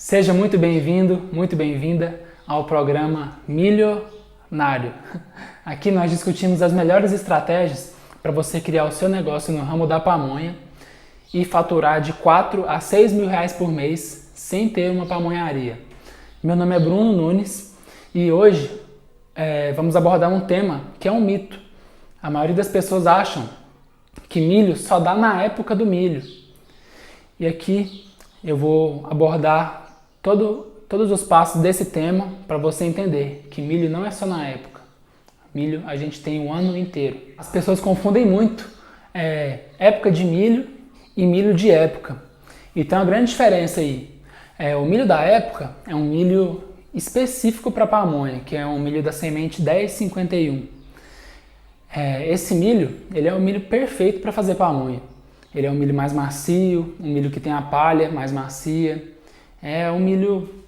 Seja muito bem-vindo, muito bem-vinda ao programa Milionário. Aqui nós discutimos as melhores estratégias para você criar o seu negócio no ramo da pamonha e faturar de 4 a 6 mil reais por mês sem ter uma pamonharia. Meu nome é Bruno Nunes e hoje vamos abordar um tema que é um mito. A maioria das pessoas acham que milho só dá na época do milho. E aqui eu vou abordar todos os passos desse tema para você entender que milho não é só na época. Milho a gente tem o ano inteiro. As pessoas confundem muito época de milho e milho de época. E tem uma grande diferença aí. O milho da época é um milho específico para pamonha, que é um milho da semente 1051. Esse milho, ele é o milho perfeito para fazer pamonha. Ele é um milho mais macio, um milho que tem a palha mais macia. É um milho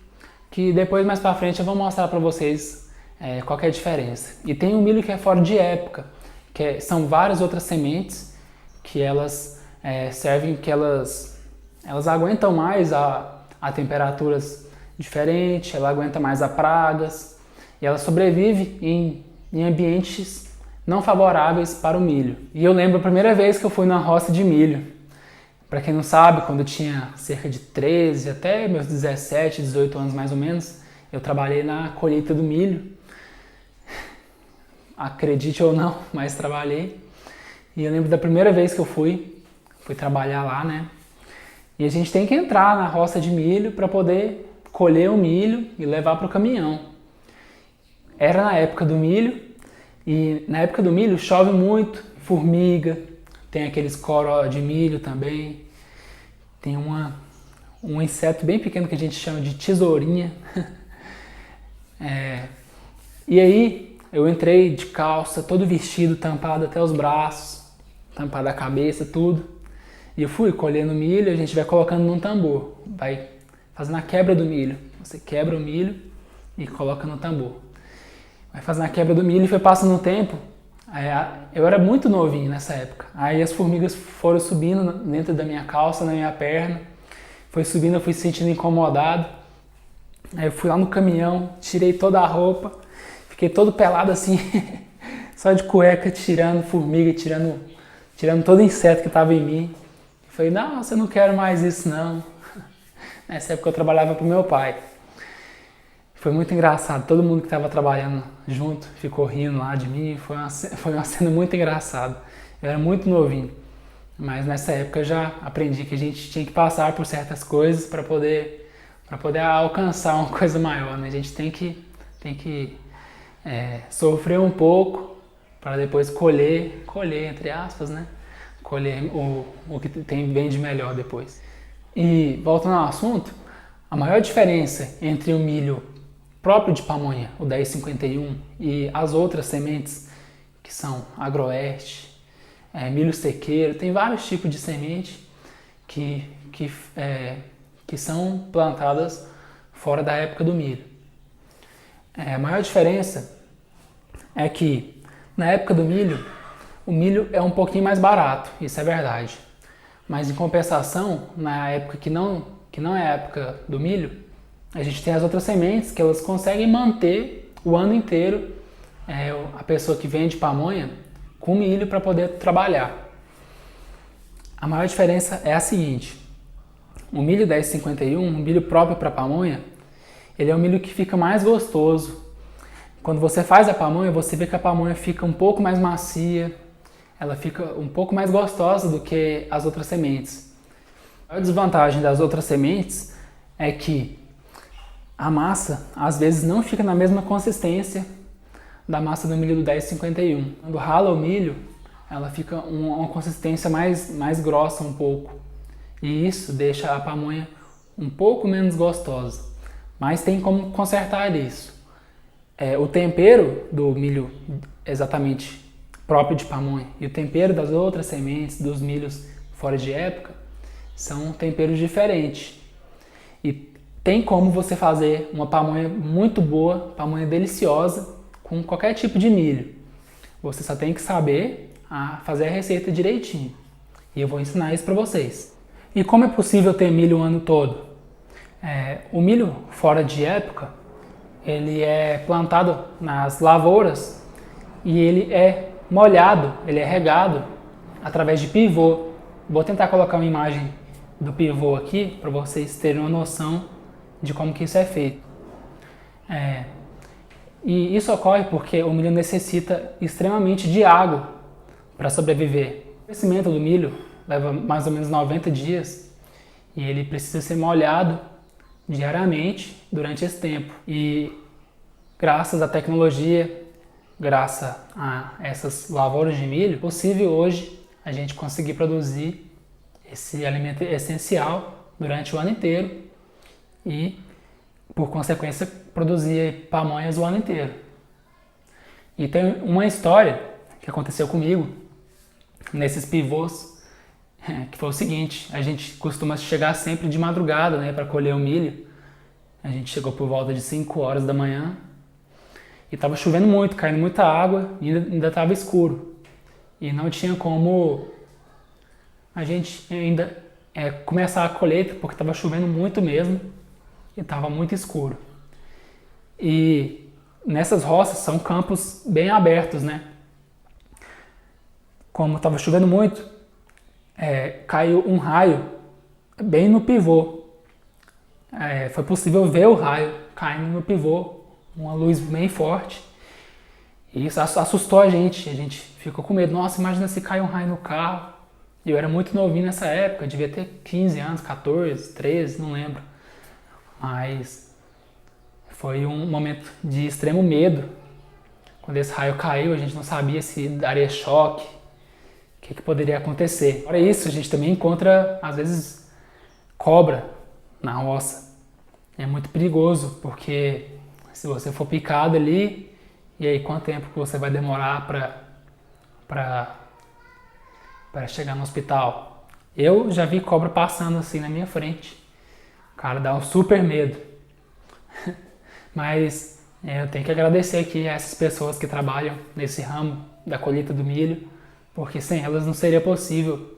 que depois, mais para frente, eu vou mostrar para vocês qual que é a diferença. E tem um milho que é fora de época, são várias outras sementes que elas servem, que elas aguentam mais a temperaturas diferentes, ela aguenta mais a pragas, e ela sobrevive em ambientes não favoráveis para o milho. E eu lembro a primeira vez que eu fui na roça de milho. Para quem não sabe, quando eu tinha cerca de 13 até meus 17, 18 anos mais ou menos, eu trabalhei na colheita do milho. Acredite ou não, mas trabalhei. E eu lembro da primeira vez que eu fui trabalhar lá, né? E a gente tem que entrar na roça de milho para poder colher o milho e levar para o caminhão. Era na época do milho, e na época do milho chove muito, formiga, tem aqueles coró de milho também, tem um inseto bem pequeno que a gente chama de tesourinha. E aí eu entrei de calça, todo vestido, tampado até os braços, tampado a cabeça, tudo. E eu fui colhendo milho, a gente vai colocando num tambor, vai fazendo a quebra do milho. Você quebra o milho e coloca no tambor. Vai fazendo a quebra do milho e foi passando o tempo. Eu era muito novinho nessa época. Aí as formigas foram subindo dentro da minha calça, na minha perna. Foi subindo, eu fui se sentindo incomodado. Aí eu fui lá no caminhão, tirei toda a roupa, fiquei todo pelado assim, só de cueca, tirando formiga, tirando todo inseto que estava em mim. Falei, não, eu não quero mais isso não. Nessa época eu trabalhava pro meu pai. Foi muito engraçado, todo mundo que estava trabalhando junto ficou rindo lá de mim, foi uma cena muito engraçada. Eu era muito novinho, mas nessa época eu já aprendi que a gente tinha que passar por certas coisas para poder alcançar uma coisa maior, né? A gente tem que sofrer um pouco para depois colher entre aspas, né? Colher o que vem de melhor depois. E voltando ao assunto, a maior diferença entre o milho próprio de pamonha, o 1051, e as outras sementes, que são agroeste, milho sequeiro, tem vários tipos de semente que são plantadas fora da época do milho. A maior diferença é que na época do milho, o milho é um pouquinho mais barato, isso é verdade. Mas em compensação, na época que não é a época do milho, a gente tem as outras sementes que elas conseguem manter o ano inteiro a pessoa que vende pamonha com milho para poder trabalhar. A maior diferença é a seguinte: o milho 1051, um milho próprio para pamonha, ele é um milho que fica mais gostoso. Quando você faz a pamonha, você vê que a pamonha fica um pouco mais macia, ela fica um pouco mais gostosa do que as outras sementes. A maior desvantagem das outras sementes é que a massa, às vezes, não fica na mesma consistência da massa do milho do 1051. Quando rala o milho, ela fica uma consistência mais grossa um pouco. E isso deixa a pamonha um pouco menos gostosa. Mas tem como consertar isso. O tempero do milho exatamente próprio de pamonha e o tempero das outras sementes, dos milhos fora de época, são temperos diferentes. E tem como você fazer uma pamonha muito boa, pamonha deliciosa, com qualquer tipo de milho. Você só tem que saber fazer a receita direitinho. E eu vou ensinar isso para vocês. E como é possível ter milho o ano todo? O milho fora de época, ele é plantado nas lavouras e ele é molhado, ele é regado através de pivô. Vou tentar colocar uma imagem do pivô aqui para vocês terem uma noção de como que isso é feito. E isso ocorre porque o milho necessita extremamente de água para sobreviver. O crescimento do milho leva mais ou menos 90 dias e ele precisa ser molhado diariamente durante esse tempo. E graças à tecnologia, graças a essas lavouras de milho, é possível hoje a gente conseguir produzir esse alimento essencial durante o ano inteiro e, por consequência, produzir pamonhas o ano inteiro. E tem uma história que aconteceu comigo nesses pivôs, que foi o seguinte: a gente costuma chegar sempre de madrugada, né, para colher o milho. A gente chegou por volta de 5 horas da manhã e estava chovendo muito, caindo muita água e ainda estava escuro. E não tinha como a gente ainda começar a colheita porque estava chovendo muito mesmo e estava muito escuro. E nessas roças são campos bem abertos, né? Como estava chovendo muito, caiu um raio bem no pivô. Foi possível ver o raio caindo no pivô, uma luz bem forte. E isso assustou a gente ficou com medo. Nossa, imagina se cai um raio no carro. Eu era muito novinho nessa época, devia ter 15 anos, 14, 13, não lembro. Mas foi um momento de extremo medo. Quando esse raio caiu, a gente não sabia se daria choque, o que poderia acontecer. Fora isso, a gente também encontra, às vezes, cobra na roça. É muito perigoso, porque se você for picado ali, e aí quanto tempo que você vai demorar para chegar no hospital? Eu já vi cobra passando assim na minha frente. Cara, dá um super medo. Mas eu tenho que agradecer aqui a essas pessoas que trabalham nesse ramo da colheita do milho, porque sem elas não seria possível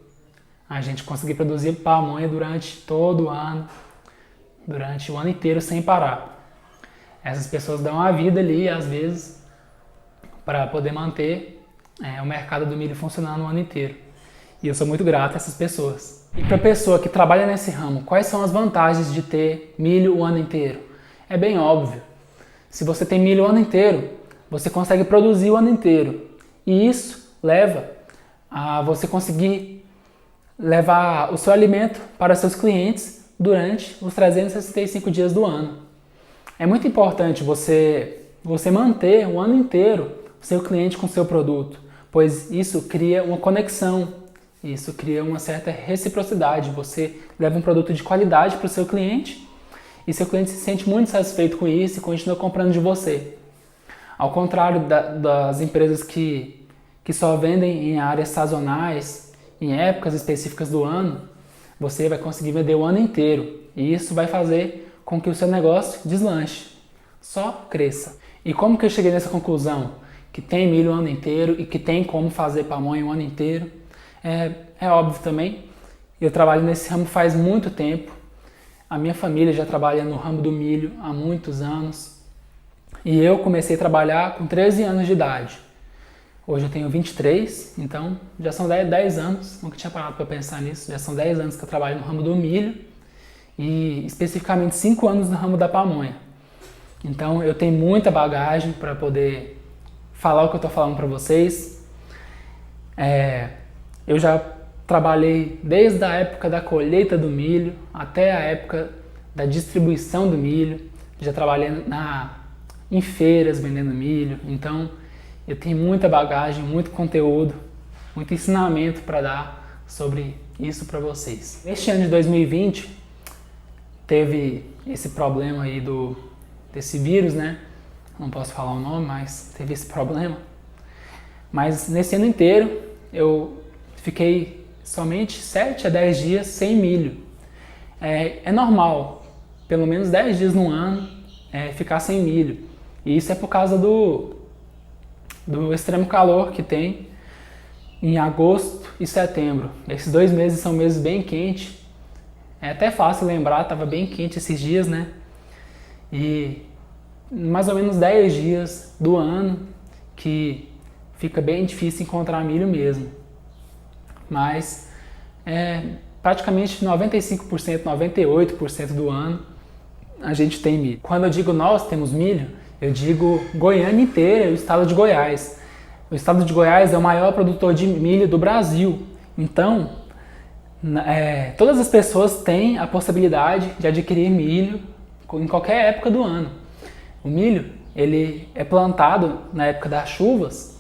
a gente conseguir produzir pamonha durante todo o ano, durante o ano inteiro sem parar. Essas pessoas dão a vida ali, às vezes, para poder manter o mercado do milho funcionando o ano inteiro. E eu sou muito grato a essas pessoas. E para a pessoa que trabalha nesse ramo, quais são as vantagens de ter milho o ano inteiro? É bem óbvio. Se você tem milho o ano inteiro, você consegue produzir o ano inteiro. E isso leva a você conseguir levar o seu alimento para seus clientes durante os 365 dias do ano. É muito importante você manter o ano inteiro o seu cliente com o seu produto, pois isso cria uma conexão, isso cria uma certa reciprocidade. Você leva um produto de qualidade para o seu cliente e seu cliente se sente muito satisfeito com isso e continua comprando de você. Ao contrário das empresas que só vendem em áreas sazonais, em épocas específicas do ano, você vai conseguir vender o ano inteiro e isso vai fazer com que o seu negócio deslanche, só cresça. E como que eu cheguei nessa conclusão? Que tem milho o ano inteiro e que tem como fazer pamonha o ano inteiro? É óbvio também, eu trabalho nesse ramo faz muito tempo, a minha família já trabalha no ramo do milho há muitos anos e eu comecei a trabalhar com 13 anos de idade. Hoje eu tenho 23, então já são 10 anos, nunca tinha parado para pensar nisso, já são 10 anos que eu trabalho no ramo do milho e especificamente 5 anos no ramo da pamonha. Então eu tenho muita bagagem para poder falar o que eu estou falando para vocês. Eu já trabalhei desde a época da colheita do milho até a época da distribuição do milho. Já trabalhei em feiras vendendo milho, então eu tenho muita bagagem, muito conteúdo, muito ensinamento para dar sobre isso para vocês. Neste ano de 2020 teve esse problema aí desse vírus, né? Não posso falar o nome, mas teve esse problema. Mas nesse ano inteiro eu fiquei somente 7 a 10 dias sem milho. É normal, pelo menos 10 dias no ano, ficar sem milho. E isso é por causa do extremo calor que tem em agosto e setembro. Esses 2 meses são meses bem quentes. É até fácil lembrar, estava bem quente esses dias, né? E mais ou menos 10 dias do ano que fica bem difícil encontrar milho mesmo. Mas praticamente 95%, 98% do ano a gente tem milho. Quando eu digo nós temos milho, eu digo Goiânia inteira, o estado de Goiás. O estado de Goiás é o maior produtor de milho do Brasil. Então, todas as pessoas têm a possibilidade de adquirir milho em qualquer época do ano. O milho, ele é plantado na época das chuvas,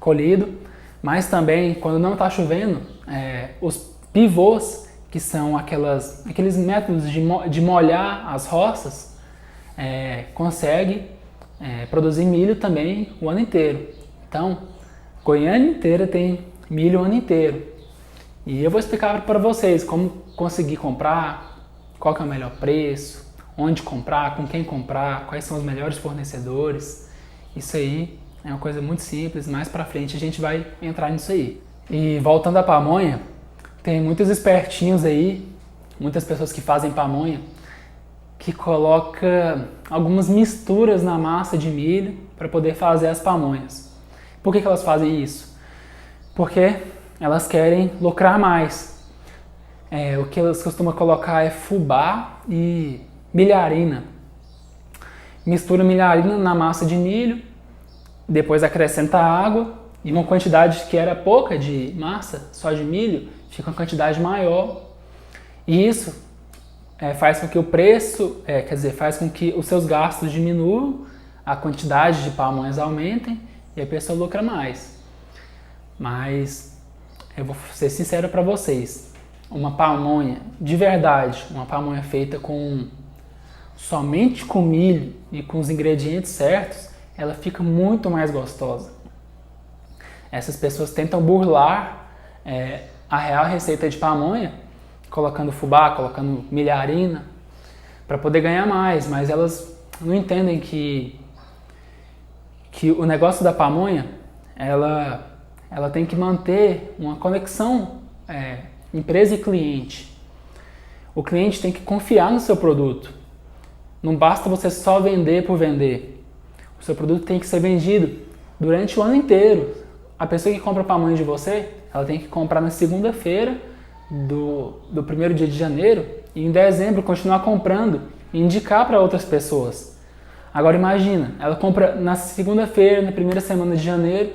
colhido, mas também quando não está chovendo, os pivôs, que são aqueles métodos de molhar as roças, consegue produzir milho também o ano inteiro. Então, Goiânia inteira tem milho o ano inteiro. E eu vou explicar para vocês como conseguir comprar, qual que é o melhor preço, onde comprar, com quem comprar, quais são os melhores fornecedores. Isso aí é uma coisa muito simples, mais para frente a gente vai entrar nisso aí. E voltando à pamonha, tem muitos espertinhos aí, muitas pessoas que fazem pamonha, que colocam algumas misturas na massa de milho para poder fazer as pamonhas. Por que elas fazem isso? Porque elas querem lucrar mais. O que elas costumam colocar é fubá e milharina. Mistura milharina na massa de milho, depois acrescenta água e uma quantidade que era pouca de massa, só de milho, fica uma quantidade maior. E isso faz com que o preço, faz com que os seus gastos diminuam, a quantidade de pamonhas aumentem e a pessoa lucra mais. Mas eu vou ser sincero para vocês, uma pamonha de verdade, uma pamonha feita somente com milho e com os ingredientes certos, ela fica muito mais gostosa. Essas pessoas tentam burlar a real receita de pamonha, colocando fubá, colocando milharina, para poder ganhar mais, mas elas não entendem que o negócio da pamonha, ela tem que manter uma conexão empresa e cliente. O cliente tem que confiar no seu produto. Não basta você só vender por vender. O seu produto tem que ser vendido durante o ano inteiro. A pessoa que compra pamonha de você, ela tem que comprar na segunda-feira do primeiro dia de janeiro e em dezembro continuar comprando e indicar para outras pessoas. Agora imagina, ela compra na segunda-feira, na primeira semana de janeiro,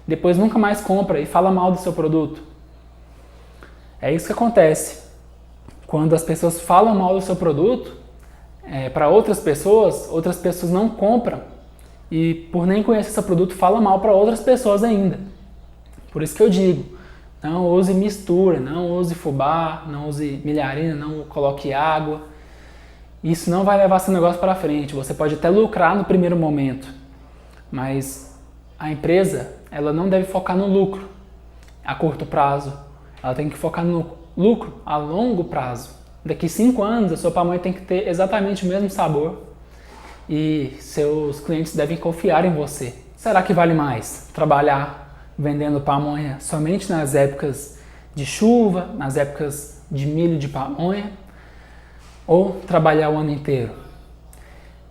depois nunca mais compra e fala mal do seu produto. É isso que acontece. Quando as pessoas falam mal do seu produto, para outras pessoas não compram e por nem conhecer seu produto fala mal para outras pessoas ainda. Por isso que eu digo, não use mistura, não use fubá, não use milharina, não coloque água. Isso não vai levar seu negócio para frente. Você pode até lucrar no primeiro momento, mas a empresa ela não deve focar no lucro a curto prazo. Ela tem que focar no lucro a longo prazo. Daqui 5 anos a sua pamonha tem que ter exatamente o mesmo sabor e seus clientes devem confiar em você. Será que vale mais trabalhar vendendo pamonha somente nas épocas de chuva, nas épocas de milho de pamonha, ou trabalhar o ano inteiro?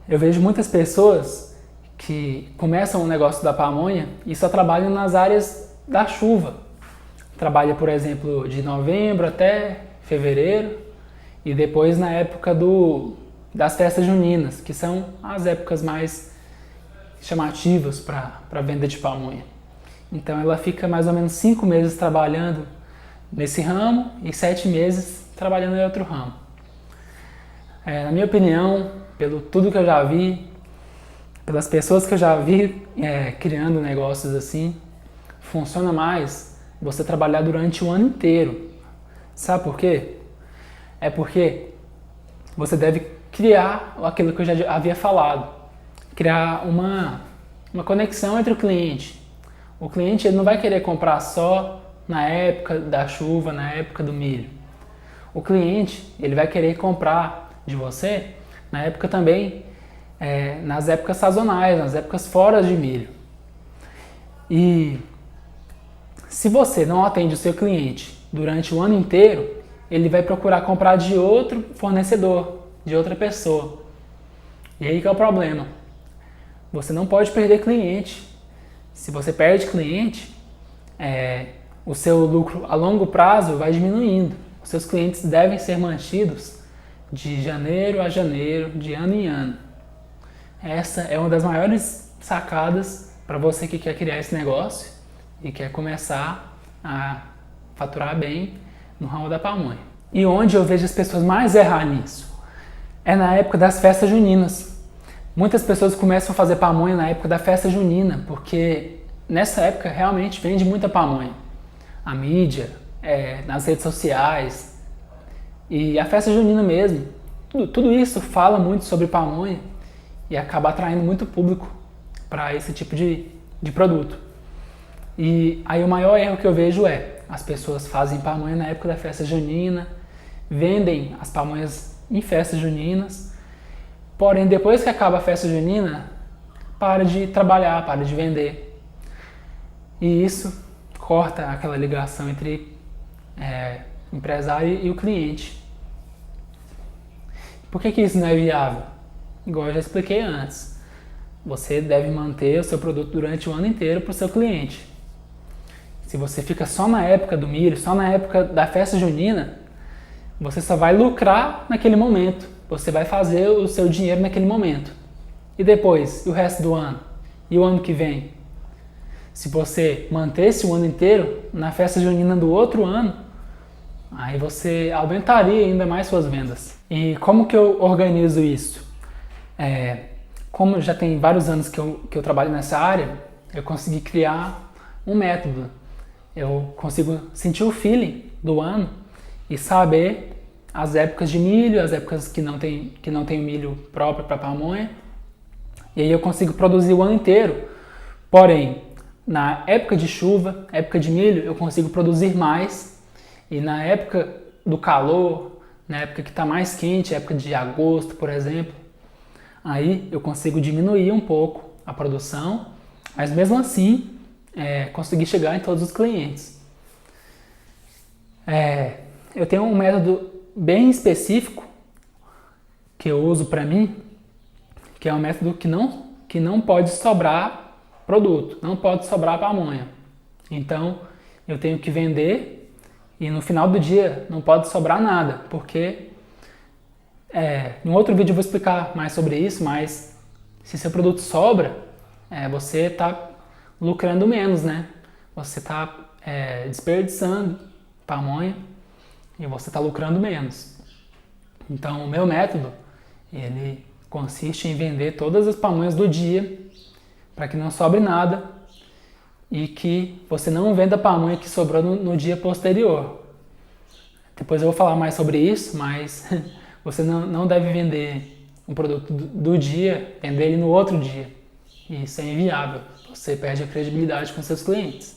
Eu vejo muitas pessoas que começam o negócio da pamonha e só trabalham nas áreas da chuva. Trabalha, por exemplo, de novembro até fevereiro e depois na época das festas juninas, que são as épocas mais chamativas para venda de pamonha. Então ela fica mais ou menos 5 meses trabalhando nesse ramo e 7 meses trabalhando em outro ramo. Na minha opinião, pelo tudo que eu já vi, pelas pessoas que eu já vi criando negócios assim, funciona mais você trabalhar durante o ano inteiro. Sabe por quê? É porque você deve criar aquilo que eu já havia falado, criar uma conexão entre o cliente. O cliente ele não vai querer comprar só na época da chuva, na época do milho. O cliente ele vai querer comprar de você na época também, nas épocas sazonais, nas épocas fora de milho. E se você não atende o seu cliente durante o ano inteiro, ele vai procurar comprar de outro fornecedor, de outra pessoa. E aí que é o problema. Você não pode perder cliente. Se você perde cliente, o seu lucro a longo prazo vai diminuindo. Os seus clientes devem ser mantidos de janeiro a janeiro, de ano em ano. Essa é uma das maiores sacadas para você que quer criar esse negócio e quer começar a faturar bem no ramo da pamonha. E onde eu vejo as pessoas mais errar nisso é na época das festas juninas. Muitas pessoas começam a fazer pamonha na época da festa junina, porque nessa época realmente vende muita pamonha. A mídia, nas redes sociais e a festa junina mesmo. Tudo isso fala muito sobre pamonha e acaba atraindo muito público para esse tipo de produto. E aí o maior erro que eu vejo as pessoas fazem pamonha na época da festa junina, vendem as pamonhas em festas juninas, porém depois que acaba a festa junina, para de trabalhar, para de vender. E isso corta aquela ligação entre empresário e o cliente. Por que isso não é viável? Igual eu já expliquei antes. Você deve manter o seu produto durante o ano inteiro para o seu cliente. Se você fica só na época do milho, só na época da festa junina, você só vai lucrar naquele momento. Você vai fazer o seu dinheiro naquele momento. E depois? E o resto do ano? E o ano que vem? Se você mantesse o ano inteiro, na festa junina do outro ano, aí você aumentaria ainda mais suas vendas. E como que eu organizo isso? Como já tem vários anos que eu trabalho nessa área, eu consegui criar um método. Eu consigo sentir o feeling do ano e saber as épocas de milho, as épocas que não tem milho próprio para pamonha. E aí eu consigo produzir o ano inteiro. Porém, na época de chuva, época de milho, eu consigo produzir mais. E na época do calor, na época que está mais quente, época de agosto, por exemplo, aí eu consigo diminuir um pouco a produção, mas mesmo assim conseguir chegar em todos os clientes. Eu tenho um método bem específico que eu uso para mim, que é um método que não pode sobrar produto, não pode sobrar pamonha. Então eu tenho que vender e no final do dia não pode sobrar nada, porque em outro vídeo eu vou explicar mais sobre isso, mas se seu produto sobra, você está lucrando menos, né? Você está desperdiçando pamonha e você está lucrando menos. Então o meu método, ele consiste em vender todas as pamonhas do dia para que não sobre nada e que você não venda pamonha que sobrou no dia posterior. Depois eu vou falar mais sobre isso, mas você não deve vender um produto do dia, vender ele no outro dia. Isso é inviável. Você perde a credibilidade com seus clientes.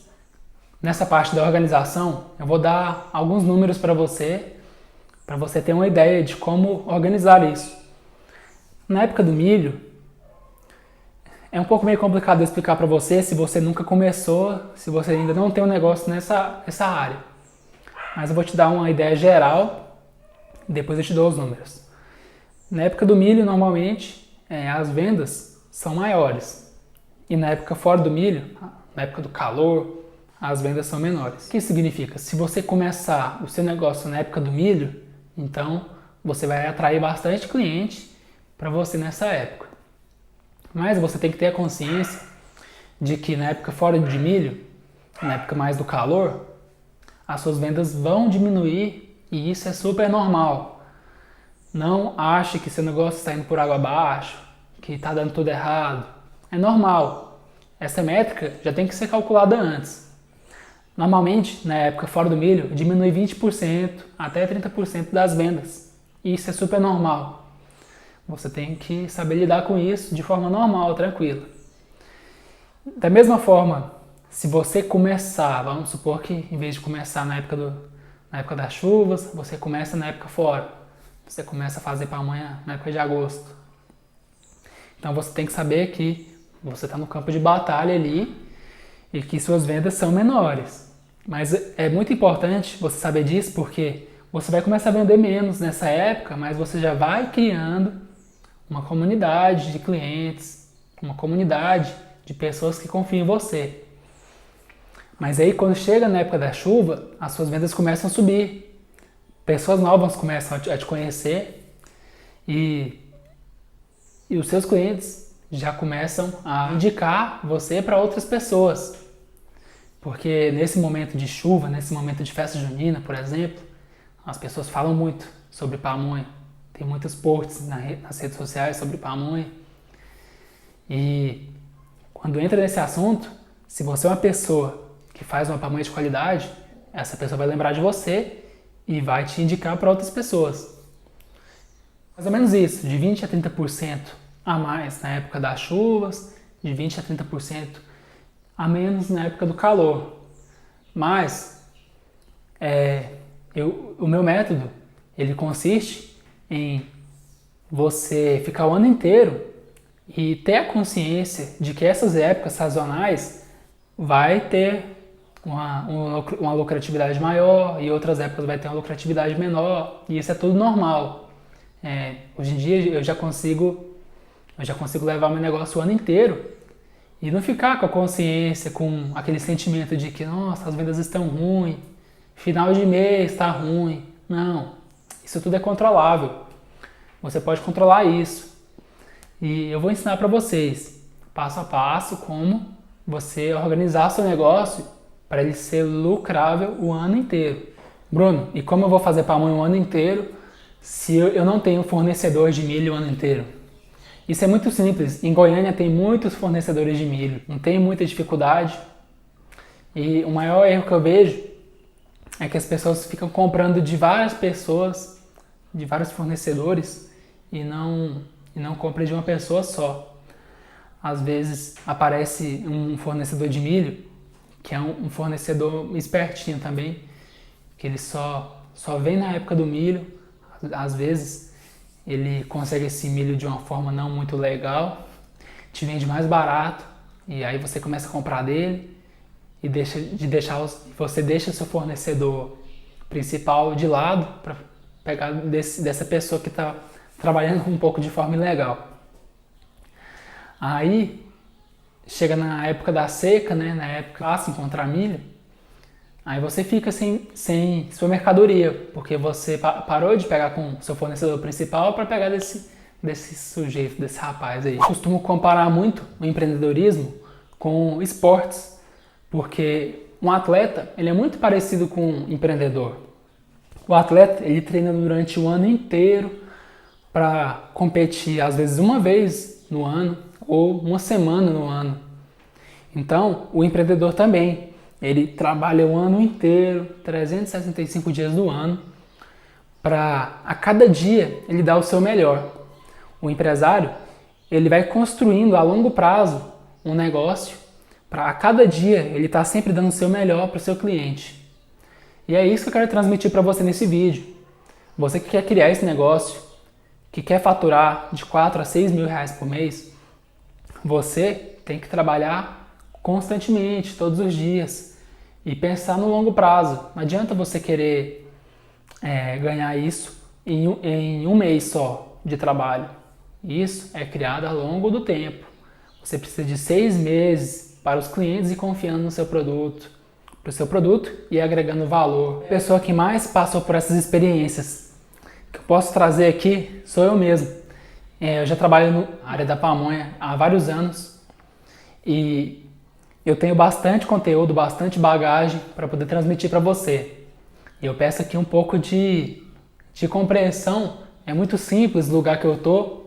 Nessa parte da organização, eu vou dar alguns números para você ter uma ideia de como organizar isso. Na época do milho, é um pouco meio complicado de explicar para você se você nunca começou, se você ainda não tem um negócio nessa área. Mas eu vou te dar uma ideia geral e depois eu te dou os números. Na época do milho, normalmente, as vendas são maiores. E na época fora do milho, na época do calor, as vendas são menores. O que isso significa? Se você começar o seu negócio na época do milho, então você vai atrair bastante cliente para você nessa época. Mas você tem que ter a consciência de que na época fora de milho, na época mais do calor, as suas vendas vão diminuir e isso é super normal. Não ache que seu negócio está indo por água abaixo, que está dando tudo errado. É normal. Essa métrica já tem que ser calculada antes. Normalmente, na época fora do milho, diminui 20% até 30% das vendas. E isso é super normal. Você tem que saber lidar com isso de forma normal, tranquila. Da mesma forma, se você começar, vamos supor que em vez de começar na época das chuvas, você começa na época fora. Você começa a fazer pamonha na época de agosto. Então você tem que saber que você está no campo de batalha ali e que suas vendas são menores. Mas é muito importante você saber disso porque você vai começar a vender menos nessa época, mas você já vai criando uma comunidade de clientes, uma comunidade de pessoas que confiam em você. Mas aí quando chega na época da chuva, as suas vendas começam a subir. Pessoas novas começam a te conhecer e os seus clientes já começam a indicar você para outras pessoas. Porque nesse momento de chuva, nesse momento de festa junina, por exemplo, as pessoas falam muito sobre pamonha. Tem muitos posts nas redes sociais sobre pamonha. E quando entra nesse assunto, se você é uma pessoa que faz uma pamonha de qualidade, essa pessoa vai lembrar de você e vai te indicar para outras pessoas. Mais ou menos isso, de 20 a 30% a mais na época das chuvas, de 20 a 30% a menos na época do calor. Mas o meu método, ele consiste em você ficar o ano inteiro e ter a consciência de que essas épocas sazonais vai ter uma lucratividade maior e outras épocas vai ter uma lucratividade menor, e isso é tudo normal. Hoje em dia eu já consigo levar meu negócio o ano inteiro e não ficar com a consciência, com aquele sentimento de que, nossa, as vendas estão ruins, final de mês está ruim. Não, isso tudo é controlável. Você pode controlar isso. E eu vou ensinar para vocês, passo a passo, como você organizar seu negócio para ele ser lucrável o ano inteiro. Bruno, e como eu vou fazer pamonha o ano inteiro se eu não tenho fornecedor de milho o ano inteiro? Isso é muito simples. Em Goiânia tem muitos fornecedores de milho, não tem muita dificuldade. E o maior erro que eu vejo é que as pessoas ficam comprando de várias pessoas, de vários fornecedores, e não compram de uma pessoa só. Às vezes aparece um fornecedor de milho, que é um fornecedor espertinho também, que ele só vem na época do milho. Às vezes ele consegue esse milho de uma forma não muito legal, te vende mais barato, e aí você começa a comprar dele e você deixa o seu fornecedor principal de lado para pegar dessa pessoa que está trabalhando com um pouco de forma ilegal. Aí chega na época da seca, né, na época fácil encontrar milho, aí você fica sem sua mercadoria, porque você parou de pegar com o seu fornecedor principal para pegar desse sujeito, desse rapaz aí. Eu costumo comparar muito o empreendedorismo com esportes, porque um atleta, ele é muito parecido com um empreendedor. O atleta, ele treina durante o ano inteiro para competir, às vezes uma vez no ano ou uma semana no ano. Então, o empreendedor também, ele trabalha o ano inteiro, 365 dias do ano, para a cada dia ele dar o seu melhor. O empresário, ele vai construindo a longo prazo um negócio para a cada dia ele estar sempre dando o seu melhor para o seu cliente. E é isso que eu quero transmitir para você nesse vídeo. Você que quer criar esse negócio, que quer faturar de 4 a 6 mil reais por mês, você tem que trabalhar constantemente, todos os dias, e pensar no longo prazo. Não adianta você querer ganhar isso em um mês só de trabalho. Isso é criado ao longo do tempo. Você precisa de 6 meses para os clientes ir confiando no seu produto, para o seu produto e agregando valor. A pessoa que mais passou por essas experiências que eu posso trazer aqui sou eu mesmo. Eu já trabalho na área da pamonha há vários anos e eu tenho bastante conteúdo, bastante bagagem para poder transmitir para você. E eu peço aqui um pouco de compreensão. É muito simples o lugar que eu tô.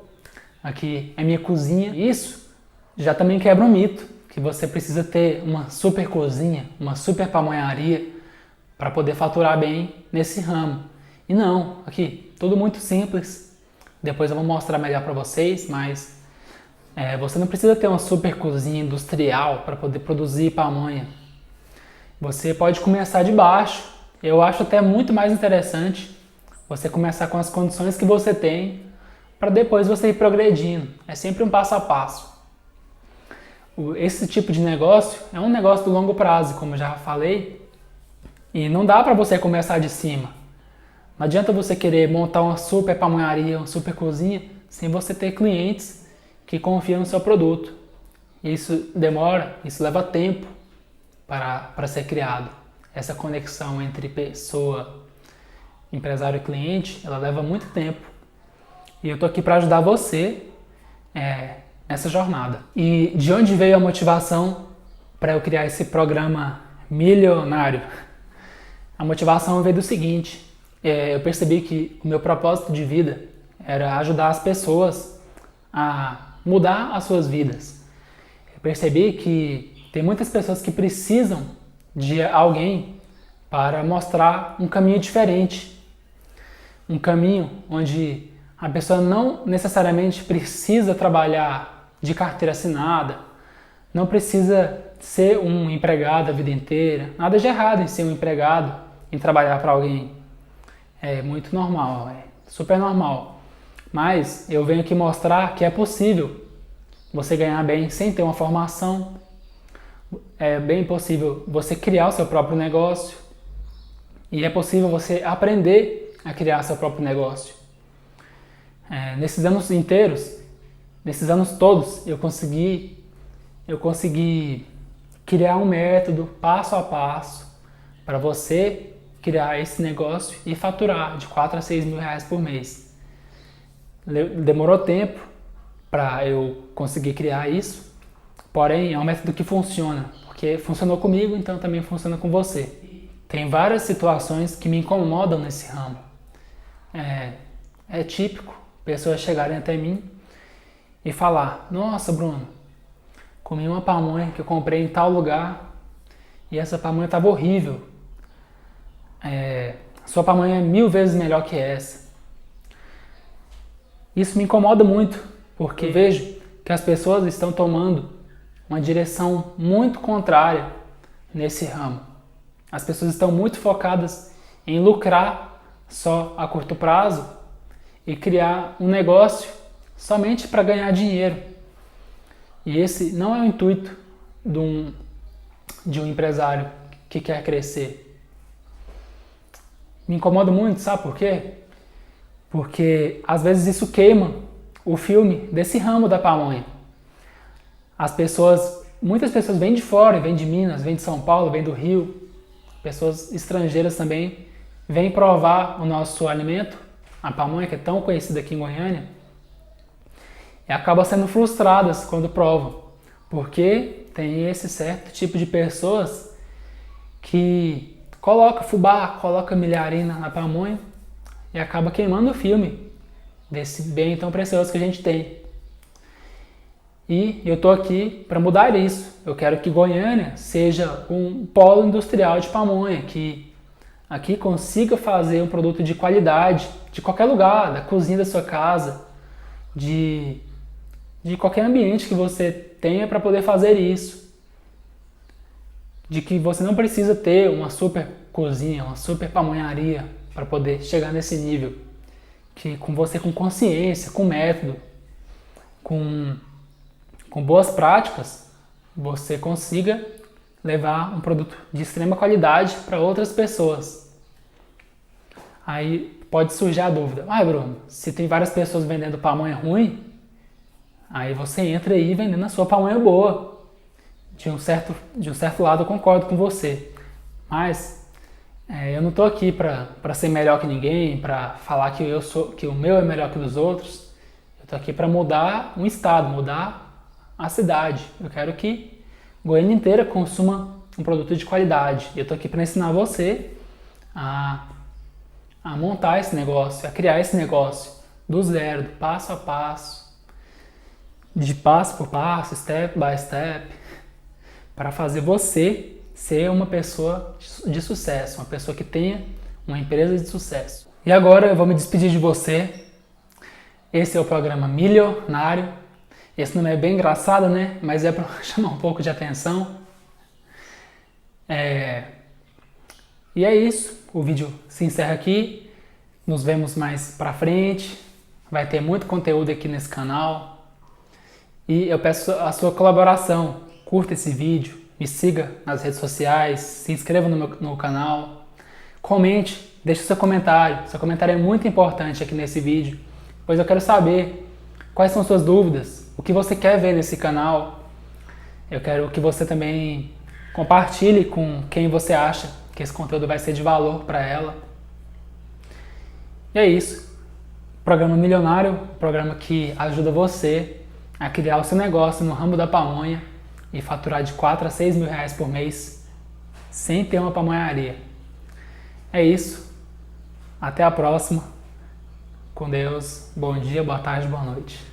Aqui é minha cozinha. Isso já também quebra um mito, que você precisa ter uma super cozinha, uma super pamonharia para poder faturar bem nesse ramo. E não, aqui tudo muito simples. Depois eu vou mostrar melhor para vocês, mas você não precisa ter uma super cozinha industrial para poder produzir pamonha. Você pode começar de baixo. Eu acho até muito mais interessante você começar com as condições que você tem para depois você ir progredindo. É sempre um passo a passo. Esse tipo de negócio é um negócio do longo prazo, como eu já falei, e não dá para você começar de cima. Não adianta você querer montar uma super pamonharia, uma super cozinha, sem você ter clientes que confiam no seu produto. Isso demora, isso leva tempo para ser criado. Essa conexão entre pessoa, empresário e cliente, ela leva muito tempo. E eu tô aqui para ajudar você nessa jornada. E de onde veio a motivação para eu criar esse programa milionário? A motivação veio do seguinte: eu percebi que o meu propósito de vida era ajudar as pessoas a mudar as suas vidas. Eu percebi que tem muitas pessoas que precisam de alguém para mostrar um caminho diferente. Um caminho onde a pessoa não necessariamente precisa trabalhar de carteira assinada, não precisa ser um empregado a vida inteira. Nada de errado em ser um empregado, em trabalhar para alguém. É muito normal, é super normal. Mas eu venho aqui mostrar que é possível você ganhar bem sem ter uma formação. É bem possível você criar o seu próprio negócio. E é possível você aprender a criar seu próprio negócio. Nesses anos inteiros, nesses anos todos, eu consegui criar um método passo a passo para você criar esse negócio e faturar de 4 a 6 mil reais por mês. Demorou tempo para eu conseguir criar isso, porém é um método que funciona, porque funcionou comigo, então também funciona com você. Tem várias situações que me incomodam nesse ramo. É típico pessoas chegarem até mim e falar: nossa, Bruno, comi uma pamonha que eu comprei em tal lugar e essa pamonha estava horrível. Sua pamonha é 1000 vezes melhor que essa. Isso me incomoda muito, porque eu vejo que as pessoas estão tomando uma direção muito contrária nesse ramo. As pessoas estão muito focadas em lucrar só a curto prazo e criar um negócio somente para ganhar dinheiro. E esse não é o intuito de um empresário que quer crescer. Me incomoda muito, sabe por quê? Porque às vezes isso queima o filme desse ramo da pamonha. Muitas pessoas vêm de fora, vêm de Minas, vêm de São Paulo, vêm do Rio, pessoas estrangeiras também vêm provar o nosso alimento, a pamonha, que é tão conhecida aqui em Goiânia, e acabam sendo frustradas quando provam, porque tem esse certo tipo de pessoas que coloca fubá, coloca milharina na pamonha e acaba queimando o filme desse bem tão precioso que a gente tem. E eu estou aqui para mudar isso. Eu quero que Goiânia seja um polo industrial de pamonha, que aqui consiga fazer um produto de qualidade, de qualquer lugar, da cozinha da sua casa, de qualquer ambiente que você tenha para poder fazer isso. De que você não precisa ter uma super cozinha, uma super pamonharia para poder chegar nesse nível. Que com você, com consciência, com método, com boas práticas, você consiga levar um produto de extrema qualidade para outras pessoas. Aí pode surgir a dúvida: Bruno, se tem várias pessoas vendendo pamonha ruim, aí você entra aí vendendo a sua pamonha boa. De um certo lado eu concordo com você, mas eu não estou aqui para ser melhor que ninguém, para falar que o meu é melhor que o dos outros. Eu estou aqui para mudar um estado, mudar a cidade. Eu quero que Goiânia inteira consuma um produto de qualidade. Eu estou aqui para ensinar você a montar esse negócio, a criar esse negócio do zero, do passo a passo, de passo por passo, step by step, para fazer você ser uma pessoa de sucesso, uma pessoa que tenha uma empresa de sucesso. E agora eu vou me despedir de você. Esse é o programa Milionário. Esse nome é bem engraçado, né? Mas é para chamar um pouco de atenção. E é isso. O vídeo se encerra aqui. Nos vemos mais pra frente. Vai ter muito conteúdo aqui nesse canal. E eu peço a sua colaboração. Curta esse vídeo, me siga nas redes sociais, se inscreva no canal, Comente, deixe seu comentário. Seu comentário é muito importante aqui nesse vídeo, pois eu quero saber quais são suas dúvidas, o que você quer ver nesse canal. Eu quero que você também compartilhe com quem você acha que esse conteúdo vai ser de valor para ela. E é isso. Programa Milionário, um programa que ajuda você a criar o seu negócio no ramo da pamonha e faturar de 4 a 6 mil reais por mês sem ter uma pamonharia. É isso. Até a próxima. Com Deus. Bom dia, boa tarde, boa noite.